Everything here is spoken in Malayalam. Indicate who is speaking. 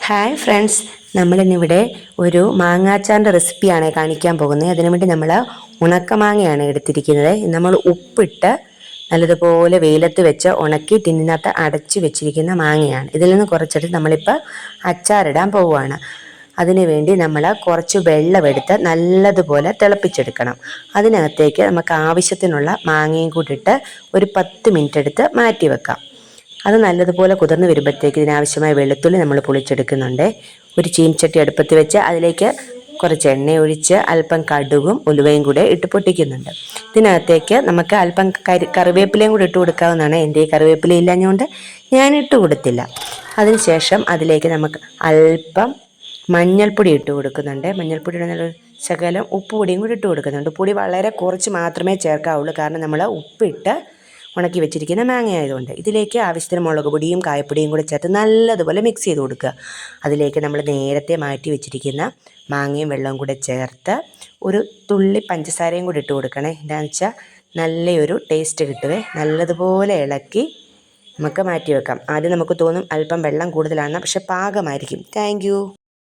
Speaker 1: ഹായ് ഫ്രണ്ട്സ്, നമ്മളിന്നിവിടെ ഒരു മാങ്ങാച്ചാറിൻ്റെ റെസിപ്പിയാണ് കാണിക്കാൻ പോകുന്നത്. അതിനു വേണ്ടി നമ്മൾ ഉണക്കമാങ്ങയാണ് എടുത്തിരിക്കുന്നത്. നമ്മൾ ഉപ്പിട്ട് നല്ലതുപോലെ വെയിലത്ത് വെച്ച് ഉണക്കി ടിന്നിനകത്ത് അടച്ച് വെച്ചിരിക്കുന്ന മാങ്ങയാണ്. ഇതിൽ നിന്ന് കുറച്ചെടുത്ത് നമ്മളിപ്പോൾ അച്ചാറിടാൻ പോവുകയാണ്. അതിനുവേണ്ടി നമ്മൾ കുറച്ച് വെള്ളമെടുത്ത് നല്ലതുപോലെ തിളപ്പിച്ചെടുക്കണം. അതിനകത്തേക്ക് നമുക്ക് ആവശ്യത്തിനുള്ള മാങ്ങയും കൂടിയിട്ട് ഒരു 10 മിനിറ്റ് എടുത്ത് മാറ്റി വെക്കാം. അത് നല്ലതുപോലെ കുതിർന്ന് വരുമ്പോഴത്തേക്ക് ഇതിനാവശ്യമായ വെളുത്തുള്ളി നമ്മൾ പൊളിച്ചെടുക്കുന്നുണ്ട്. ഒരു ചീനച്ചട്ടി അടുപ്പത്ത് വെച്ച് അതിലേക്ക് കുറച്ച് എണ്ണ ഒഴിച്ച് അല്പം കടുകും ഉലുവയും കൂടെ ഇട്ട് പൊട്ടിക്കുന്നുണ്ട്. ഇതിനകത്തേക്ക് നമുക്ക് അല്പം കറിവേപ്പിലയും കൂടി ഇട്ട് കൊടുക്കാവുന്നതാണ്. എൻ്റെ ഈ കറിവേപ്പില ഇല്ലാഞ്ഞുകൊണ്ട് ഞാൻ ഇട്ട് കൊടുത്തില്ല. അതിനുശേഷം അതിലേക്ക് നമുക്ക് അല്പം മഞ്ഞൾപ്പൊടി ഇട്ട് കൊടുക്കുന്നുണ്ട്. മഞ്ഞൾപ്പൊടിയുടെ നല്ല ശകലം ഉപ്പ് പൊടിയും കൂടി ഇട്ട് കൊടുക്കുന്നുണ്ട്. പൊടി വളരെ കുറച്ച് മാത്രമേ ചേർക്കാവുള്ളൂ, കാരണം നമ്മൾ ഉപ്പിട്ട് ഉണക്കി വെച്ചിരിക്കുന്ന മാങ്ങ ആയതുകൊണ്ട്. ഇതിലേക്ക് ആവശ്യത്തിന് മുളക് പൊടിയും കായപ്പൊടിയും കൂടി ചേർത്ത് നല്ലതുപോലെ മിക്സ് ചെയ്ത് കൊടുക്കുക. അതിലേക്ക് നമ്മൾ നേരത്തെ മാറ്റി വെച്ചിരിക്കുന്ന മാങ്ങയും വെള്ളവും കൂടെ ചേർത്ത് ഒരു തുള്ളി പഞ്ചസാരയും കൂടി ഇട്ട് കൊടുക്കണേ. എന്താണെന്ന് വെച്ചാൽ നല്ലൊരു ടേസ്റ്റ് കിട്ടുവേ. നല്ലതുപോലെ ഇളക്കി നമുക്ക് മാറ്റി വെക്കാം. ആദ്യം നമുക്ക് തോന്നും അല്പം വെള്ളം കൂടുതലാണ്, പക്ഷെ പാകമായിരിക്കും. താങ്ക്